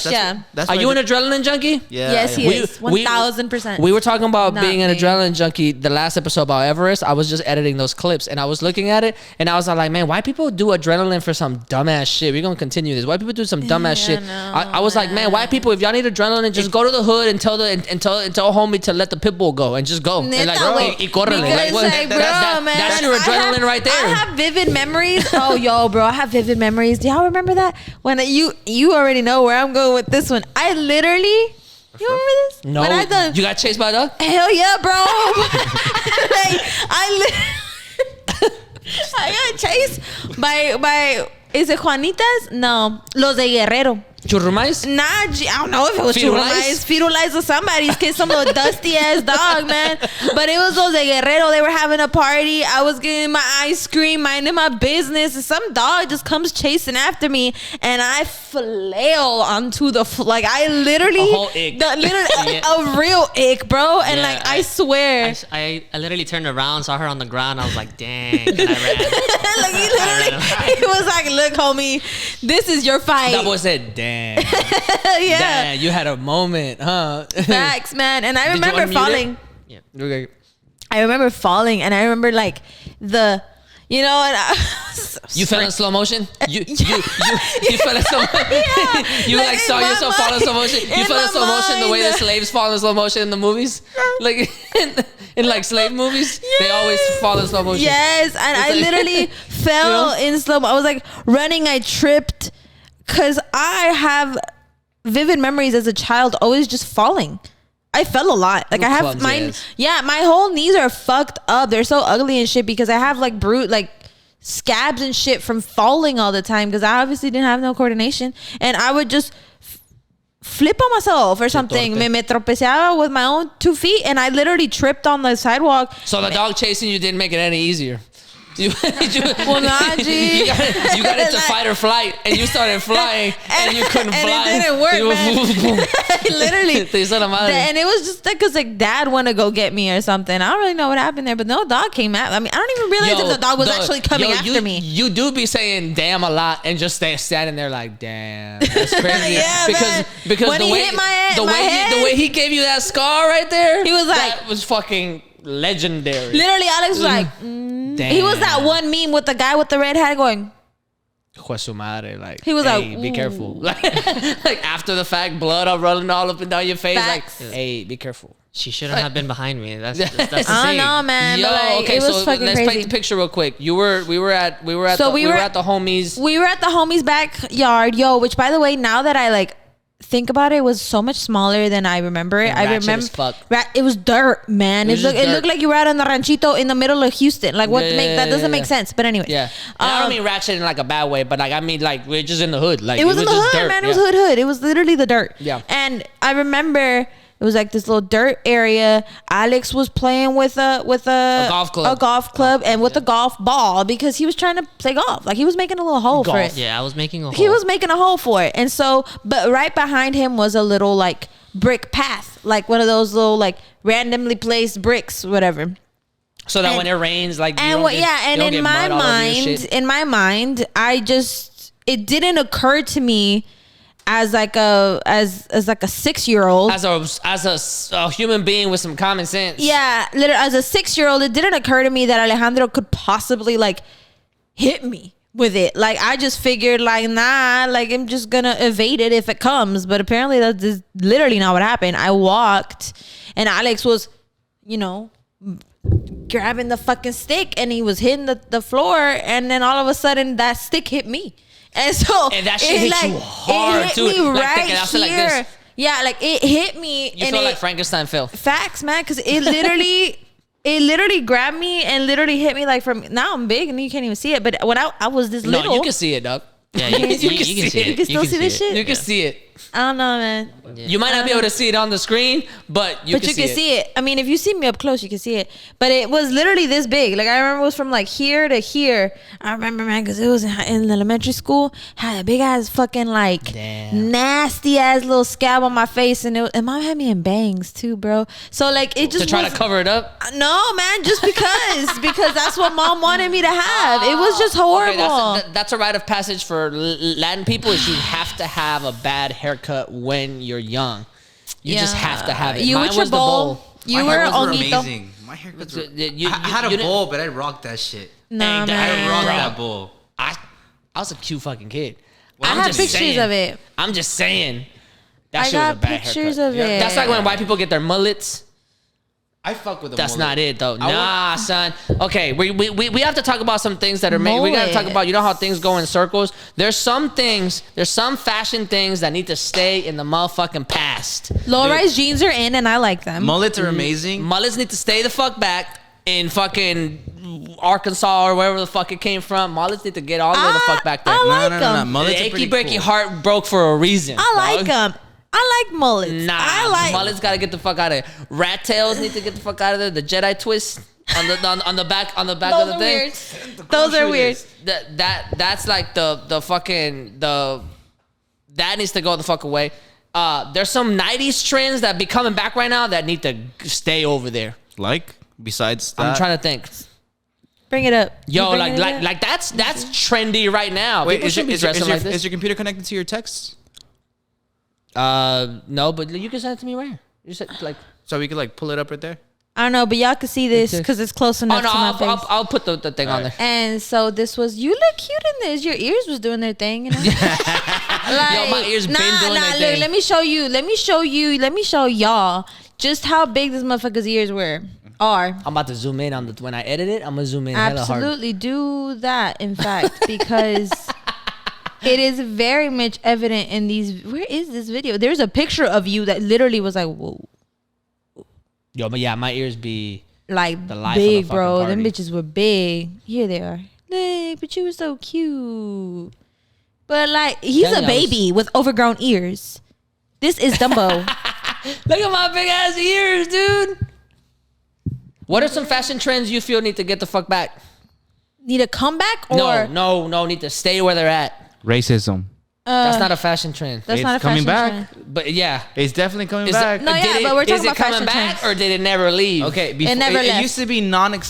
much. Yeah. Are you an adrenaline junkie? Yeah. Yes, he is. 1000%. We were talking about Not being an me. adrenaline junkie the last episode about Everest. I was just editing those clips and I was looking at it and I was like, man, why people do adrenaline for some dumbass shit? We're gonna continue this. Why people do some dumbass shit? No, I was like, man, why people? If y'all need adrenaline, just go to the hood and tell homie to let the pit bull go and just go. And like, Neta, y córrele. Like, what? bro, man, That's your adrenaline right there. I have vivid memories. Oh, yo, bro, I have vivid memories. Do y'all remember that? When you already know where I'm going with this one. I literally, you remember this? No, when you got chased by a dog? Hell yeah, bro. Like, I got chased by is it Juanitas? No, los de Guerrero. Churrumais? Nah, I don't know if it was Firulais? Firulais or somebody's kid, some little dusty ass dog, man. But it was those de Guerrero. They were having a party. I was getting my ice cream, minding my business, and some dog just comes chasing after me, and I flail onto the like I literally a whole ick. A real ick, bro. And Yeah, like I swear, I literally turned around, saw her on the ground. I was like, dang, and I ran. like he was like, look, homie, this is your fight. That boy said, damn. Yeah. Damn, you had a moment, huh? Facts, man. And I Did you remember unmute falling. Yeah. Okay. I remember falling, and I remember like you know, and You fell in slow motion? You fell in slow motion? You like, like in saw my yourself fall in slow mind- motion? You in fell in my slow motion the way the mind. slaves fall in slow motion in the movies? Like in like slave movies? They always fall in slow motion. Yes, and I like- literally fell in slow. I was like running. I tripped because I have vivid memories as a child, always just falling. I fell a lot. Like I have Clumsy mine. ass. Yeah, my whole knees are fucked up. They're so ugly and shit because I have like scabs and shit from falling all the time because I obviously didn't have no coordination, and I would just flip on myself or something. Me tropezaba with my own 2 feet, and I literally tripped on the sidewalk. So the dog chasing you didn't make it any easier. Well, nah, G. you got into fight or flight, and you started flying, and you couldn't and fly. it didn't work, You were man. Literally. Te hizo la madre. And it was just like, cause like dad wanted to go get me or something. I don't really know what happened there, but no dog came at. I mean, I don't even realize if the dog was actually coming after me. You do be saying damn a lot and just standing there like damn. That's crazy. Yeah, because when the he way hit my head, the way he gave you that scar right there, he was like, that was fucking legendary. literally, Alex was like, Damn. he was that one meme with the guy with the red hat going. Jue su madre, like He was hey, like, be ooh. careful. Like after the fact, blood all rolling all up and down your face. Facts. Like, hey, be careful. She shouldn't have been behind me. That's the I don't thing. know, man. Yo, but like, okay, it was so fucking let's crazy. paint the picture real quick. We were at So we were at the homies. We were at the homie's backyard, which by the way, now that I like think about it, it was so much smaller than I remember it. And I ratchet remember as fuck. It was dirt, man. It was just It dirt. looked like you were out on the ranchito in the middle of Houston. Like what? That doesn't make sense. But anyway, Yeah, and I don't mean ratchet in like a bad way, but like I mean like we're just in the hood. Like it was in the just hood, dirt. man. It Yeah. was hood. It was literally the dirt. Yeah. And I remember it was like this little dirt area. Alex was playing with a golf club. a golf club, and with a golf ball because he was trying to play golf. Like he was making a little hole for it. Yeah, I was making a hole. He was making a hole for it. And so, but right behind him was a little like brick path, like one of those little like randomly placed bricks, whatever. So that when it rains, like And what? Yeah, and in my mind, it didn't occur to me as like a 6-year-old. as a human being with some common sense. Yeah, literally, as a 6-year-old, it didn't occur to me that Alejandro could possibly like hit me with it. Like I just figured like, nah, like I'm just gonna evade it if it comes. But apparently that's just literally not what happened. I walked and Alex was, grabbing the fucking stick and he was hitting the floor, and then all of a sudden that stick hit me. And that shit hit you hard, it hit too. me Like, right thinking, I feel like here. this. Yeah, like it hit me. You and feel like Frankenstein fell. Facts, man, because it literally grabbed me and literally hit me like from. Now I'm big and you can't even see it, but when I was this little. No, you can see it, dog. Yeah, you can see it. You can still see this shit? You can see it. I don't know, man. Yeah. You might not be able to see it on the screen, but you can see it. I mean, if you see me up close, you can see it. But it was literally this big. Like I remember it was from like here to here. I remember, man, because it was in elementary school. Had a big ass fucking like nasty ass little scab on my face, and mom had me in bangs too, bro. So like it just To try to cover it up? No, man, just because that's what mom wanted me to have. It was just horrible. Okay, that's a rite of passage for for Latin people is you have to have a bad haircut when you're young. You just have to have it. You Mine with your was the bowl. You were haircuts were honguito. amazing. My haircuts were. You- I had a you didn't- bowl, but I rocked that shit. Nah, Hey, I rocked man. that bowl. I was a cute fucking kid. I I'm have just pictures saying. of it. I'm just saying. That I shit was a got bad pictures haircut. of it. That's like when white people get their mullets. I fuck with the That's mullet. not it though. I Nah, son. Okay, we have to talk about some things that are made. We gotta talk about, you know how things go in circles. There's some fashion things that need to stay in the motherfucking past. Low-rise jeans are in, and I like them. Mullets are amazing. Mullets need to stay the fuck back in fucking Arkansas or wherever the fuck it came from. Mullets need to get all the way the fuck back there. I like no. them. Mullets The are achy pretty breaky cool. heart broke for a reason. I like dog. them. I like mullets. Nah, I like mullets gotta get the fuck out of there. Rat tails need to get the fuck out of there. The Jedi twist on the back of the Those thing. are weird. Those are weird. That's like the fucking that needs to go the fuck away. There's some 90s trends that be coming back right now that need to stay over there. Like, besides that. I'm trying to think. Bring it up. Yo, You bringing it up? like that's trendy right now. Wait, People is should be dressing like this. is your computer connected to your texts? No, but you can send it to me right here. You said like. So we could like pull it up right there? I don't know, but y'all can see this Okay. because it's close Oh enough no, to my face. I'll put the thing on there. And so this was, you look cute in this. Your ears was doing their thing. You know? Like, Yo, my ears been doing their look, thing. let me show y'all just how big this motherfucker's ears are. I'm about to zoom in on when I edit it. I'm gonna zoom in hella hard. Absolutely do that, in fact, because it is very much evident in these. Where is this video? There's a picture of you that literally was like, whoa. Yo, but yeah, my ears be Like The life of big, the bro. fucking Them party. bitches were big. Here they are. Look, but you were so cute. But like, he's Dang, a I was- baby with overgrown ears. This is Dumbo. Look at my big ass ears, dude. What are some fashion trends you feel need to get the fuck back? Need a comeback or No, need to stay where they're at. Racism. That's not a fashion trend. That's It's not a coming fashion back. trend. But yeah. It's definitely coming Is back. it, No, yeah, did but we're talking is it about coming fashion back trends. or did it never leave? Okay, before, never it left. used to be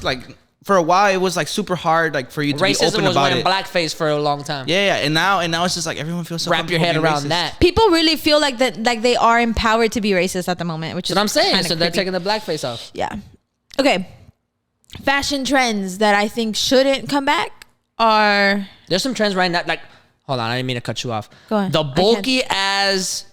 like for a while it was like super hard like for you to be Racism open was about wearing it. blackface for a long time. Yeah, and now it's just like everyone feels so Wrap your head comfortable around being racist. that. People really feel like that, like they are empowered to be racist at the moment, which is That's what I'm saying. kinda So they're creepy. taking the blackface off. Yeah. Okay. Fashion trends that I think shouldn't come back are There's some trends right now. Like, hold on, I didn't mean to cut you off. Go ahead. The I bulky as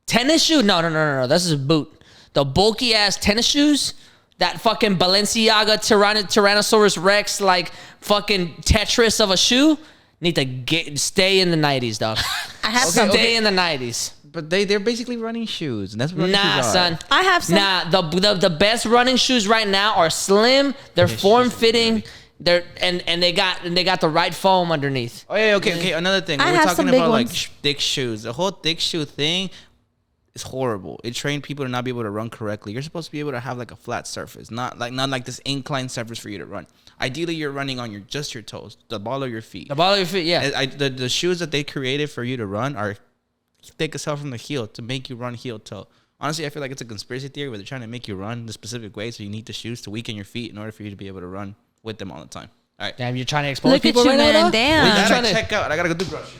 tennis shoe. No. This is a boot. The bulky ass tennis shoes. That fucking Balenciaga Tyrannosaurus Rex, like fucking Tetris of a shoe, need to stay in the 90s, dog. I have Stay some. in the 90s. But they're basically running shoes, and that's what running Nah, shoes are. son. I have some. Nah, the best running shoes right now are slim. They're form fitting. They're and they got the right foam underneath. Oh yeah, okay. Another thing, I we're have talking some big about like ones. thick shoes. The whole thick shoe thing is horrible. It trained people to not be able to run correctly. You're supposed to be able to have like a flat surface, not like this inclined surface for you to run. Ideally, you're running on just your toes, the ball of your feet. The ball of your feet, yeah. The shoes that they created for you to run are thick as hell from the heel to make you run heel toe. Honestly, I feel like it's a conspiracy theory where they're trying to make you run the specific way, so you need the shoes to weaken your feet in order for you to be able to run with them all the time. All right. Damn, you're trying to expose Look at people you, right now, man. dog? Damn. We You're trying gotta to- check out. I gotta go do brush.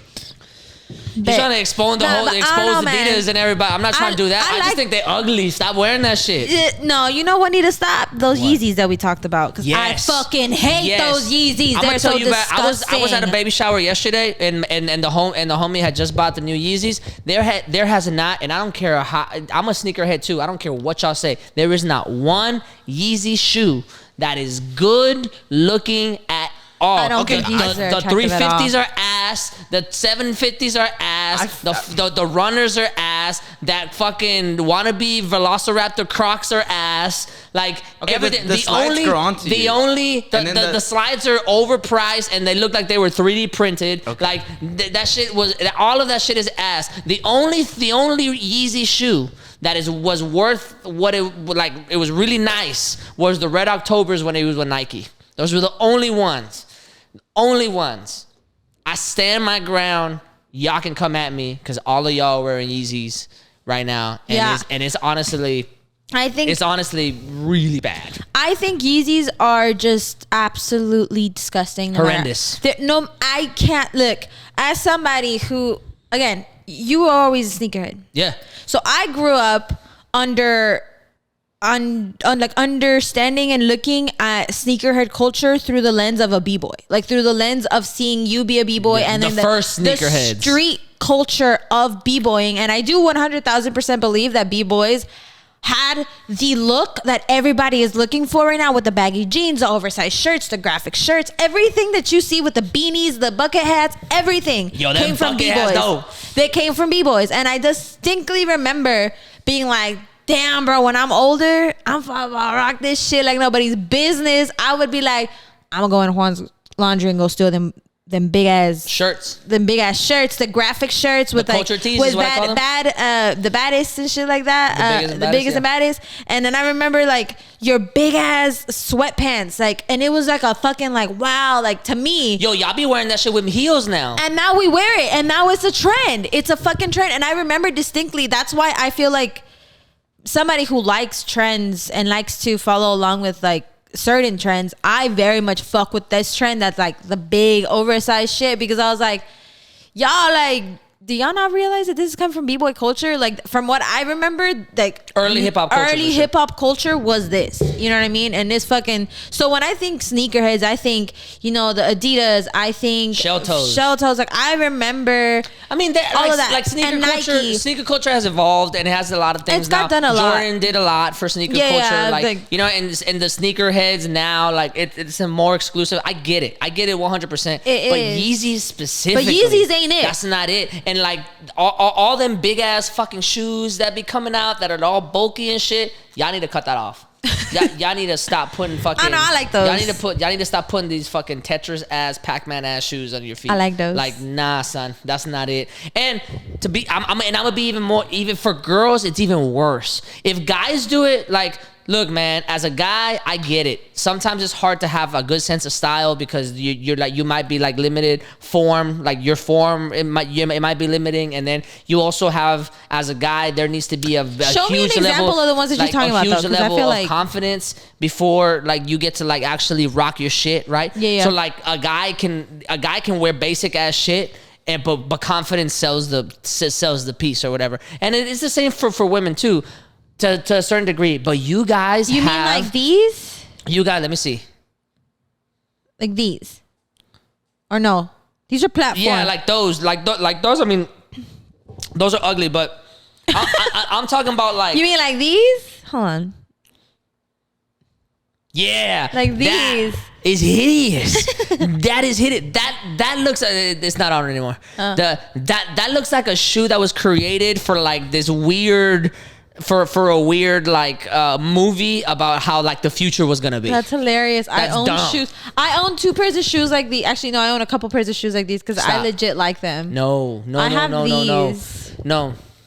You're trying to expose the Nah, whole, but I don't know, man. Adidas and everybody. I'm not trying to do that. I I just like- think they ugly. Stop wearing that shit. No, you know what need to stop? Those Yeezys that we talked about. Because Yes. I fucking hate Yes. those Yeezys. I'm They're gonna so tell you about. disgusting. I was at a baby shower yesterday, and the homie had just bought the new Yeezys. There has not, and I don't care how. I'm a sneakerhead too. I don't care what y'all say. There is not one Yeezy shoe that is good looking at all. I don't Okay, think Yeezys are the attractive at all. 350s are ass. The 750s are ass. The runners are ass. That fucking wannabe Velociraptor Crocs are ass. Like Okay, everything. the slides grow onto you. And then The slides are overpriced and they look like they were 3D printed. Okay. Like that shit was. All of that shit is ass. The only Yeezy shoe that was worth what it was really nice was the Red Octobers when he was with Nike. Those were the only ones. Only ones. I stand my ground. Y'all can come at me because all of y'all are wearing Yeezys right now. And Yeah. it's honestly, I think it's honestly really bad. I think Yeezys are just absolutely disgusting. Horrendous. No, I can't look as somebody who, again, you were always a sneakerhead. Yeah. So I grew up on like understanding and looking at sneakerhead culture through the lens of a b-boy, like through the lens of seeing you be a b-boy, and then the first sneakerheads, the street culture of b-boying. And I do 100,000% believe that b-boys had the look that everybody is looking for right now, with the baggy jeans, the oversized shirts, the graphic shirts, everything that you see with the beanies, the bucket hats, everything came from b-boys. They came from b-boys. And I distinctly remember being like, damn, bro, when I'm older, I'm about to rock this shit like nobody's business. I would be like, I'm gonna go in Juan's laundry and go steal them big ass shirts, the graphic shirts with culture like tees with the baddest and shit like that, the biggest and baddest. And then I remember like your big ass sweatpants, like, and it was like a fucking like, wow, like to me, yo, y'all be wearing that shit with heels now, and now we wear it, and now it's a trend. It's a fucking trend. And I remember distinctly, that's why I feel like somebody who likes trends and likes to follow along with like certain trends, I very much fuck with this trend that's like the big oversized shit, because I was like, y'all, like, do y'all not realize that this is coming from b-boy culture? Like, from what I remember, like early hip-hop culture was this, you know what I mean? And this fucking, so when I think sneakerheads, I think, you know, the Adidas, I think shell toes, like I remember, I mean, all like, of that, like sneaker culture has evolved, and it has a lot of things. It's got done a lot. Jordan did a lot for sneaker culture, like you know, and the sneakerheads now, like it's a more exclusive. I get it 100%. But Yeezys specifically, but Yeezys ain't it. That's not it. And like all them big ass fucking shoes that be coming out that are all bulky and shit, y'all need to cut that off. y'all need to stop putting fucking. I know, I like those. Y'all need to stop putting these fucking Tetris ass, Pac-Man ass shoes on your feet. I like those. Like, nah, son, that's not it. And I'm gonna be even for girls, it's even worse. If guys do it, like, look, man, as a guy, I get it. Sometimes it's hard to have a good sense of style because you're like, you might be like limited form, like your form, it might be limiting. And then you also have, as a guy, there needs to be a Show huge me an example level, of the ones that like, you're talking about, though, huge 'cause I level feel of like confidence before like you get to like actually rock your shit, right? Yeah. So like a guy can wear basic ass shit, and but confidence sells the piece or whatever. And it is the same for women too. To a certain degree, but you guys mean like these? You guys, let me see. Like these? Or no? These are platform. Yeah, like those. Like those, I mean, those are ugly, but I'm talking about like... You mean like these? Hold on. Yeah. Like these. That is hideous. That is hideous. That looks... it's not on anymore. That looks like a shoe that was created for like this weird... For a weird like movie about how like the future was gonna be. That's hilarious. That's I own dumb. shoes. I own 2 pairs of shoes like these. Actually, no, I own a couple pairs of shoes like these because I legit like them. No.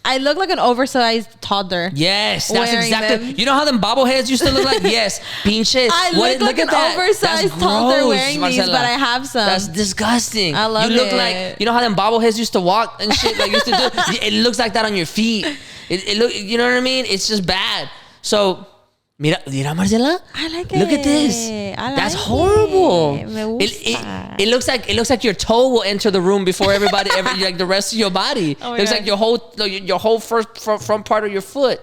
I look like an oversized toddler. Yes, that's wearing exactly. them. You know how them bobbleheads used to look like? Yes, pinches. I look like an oversized toddler wearing these, but I have some. That's disgusting. I love it. You look it. like, you know how them bobbleheads used to walk and shit, like used to do. It looks like that on your feet. It look. You know what I mean? It's just bad. So. Mira, Marcela. I like it. Look at this. That's horrible. It looks like your toe will enter the room before everybody, like the rest of your body. Oh, it looks like your whole front part of your foot.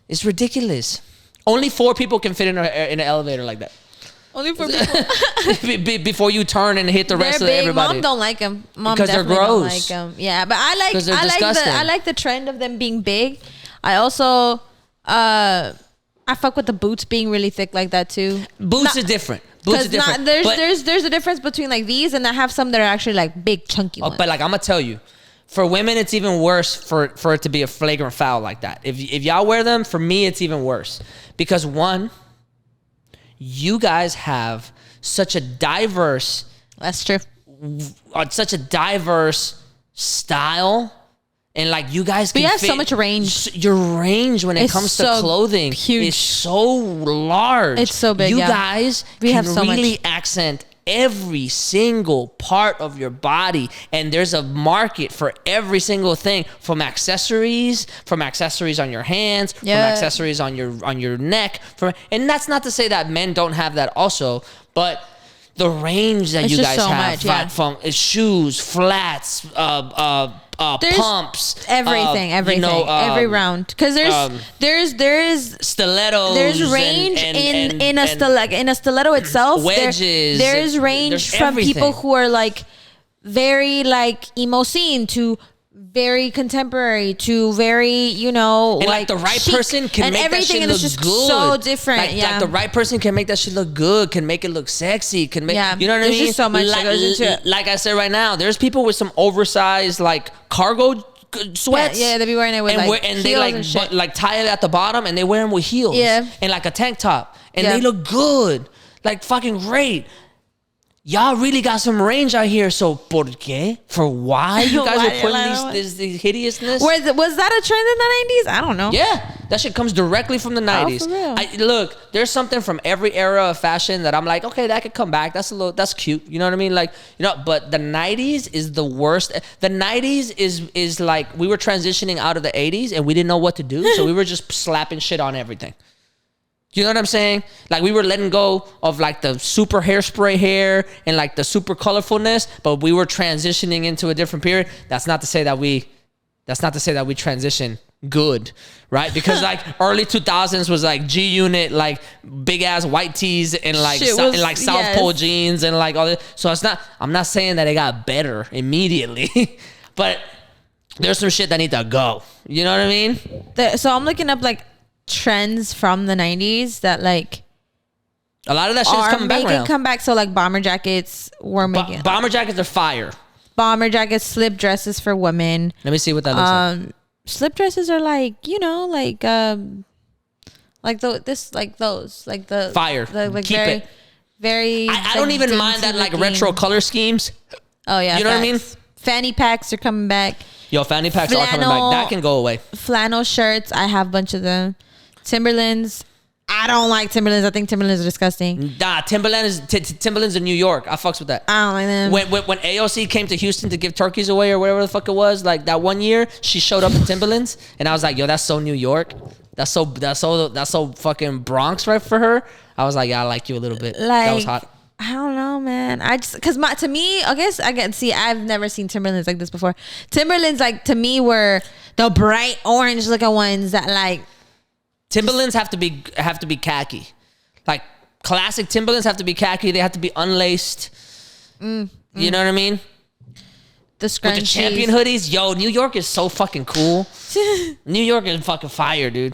It's ridiculous. Only 4 people can fit in an elevator like that. Only 4 people. Before you turn and hit the rest of everybody. Mom don't like them. Mom because definitely they're don't gross. like them. Yeah, but I disgusting. like the trend of them being big. I also I fuck with the boots being really thick like that too. Boots is different. Boots is different. There's a difference between like these, and I have some that are actually like big chunky ones. But like I'm gonna tell you, for women it's even worse for it to be a flagrant foul like that. If y'all wear them, for me it's even worse because one, you guys have such a diverse. That's true. Such a diverse style. And like you guys can have so much range. Your range when it comes to clothing huge. is so large. It's so big. You guys can really accent every single part of your body, and there's a market for every single thing, from accessories on your hands, from accessories on your neck, and that's not to say that men don't have that also, but the range that you guys have, from shoes, flats, pumps, everything, you know, every round, because there's stilettos, there's range in a stiletto itself, wedges, there's range from everything. people who are like very like emo scene to very contemporary to very, you know, and like the right chic, person can and make everything, that shit and it's look just good. so different. Like the right person can make that shit look good, can make it look sexy, can make, you know what I mean? There's just so much that goes into it. Like I said right now, there's people with some oversized like cargo sweats. Yeah, they be wearing it with they like tie it at the bottom, and they wear them with heels. Yeah. And like a tank top, and they look good, like fucking great. Y'all really got some range out here. So, ¿por qué? For why you guys are putting this hideousness? Was that a trend in the 90s? I don't know. Yeah, that shit comes directly from the 90s. For real? Look, there's something from every era of fashion that I'm like, okay, that could come back. That's cute. You know what I mean? Like, you know, but the 90s is the worst. The 90s is like we were transitioning out of the 80s and we didn't know what to do. So we were just slapping shit on everything. You know what I'm saying? Like we were letting go of like the super hairspray hair and like the super colorfulness, but we were transitioning into a different period. That's not to say that we transition good, right? Because like early 2000s was like G Unit, like big ass white tees and like South Pole jeans and like all that. So I'm not saying that it got better immediately, but there's some shit that need to go. You know what I mean? So I'm looking up like trends from the 90s that like a lot of that shit is coming back now. Come back. So like bomber jackets were making bomber jackets are fire. Bomber jackets, slip dresses for women. Let me see what that looks like. Slip dresses are like, you know, like those like the fire. Like keep very, it. Very. I don't even mind that like retro color schemes. Oh yeah, you know what I mean? Fanny packs are coming back. Yo, fanny packs are coming back. That can go away. Flannel shirts, I have a bunch of them. Timberlands. I don't like Timberlands. I think Timberlands are disgusting. Nah, Timberlands in New York. I fucks with that. I don't like them. When AOC came to Houston to give turkeys away or whatever the fuck it was, like that one year, she showed up in Timberlands, and I was like, yo, that's so New York. That's so fucking Bronx, right, for her. I was like, yeah, I like you a little bit. Like, that was hot. I don't know, man. I just to me, I guess I can see. I've never seen Timberlands like this before. Timberlands, like to me, were the bright orange looking ones that like. Timberlands have to be khaki, like classic Timberlands have to be khaki. They have to be unlaced. You know what I mean? The scrunchies. With the champion hoodies, yo, New York is so fucking cool. New York is fucking fire, dude.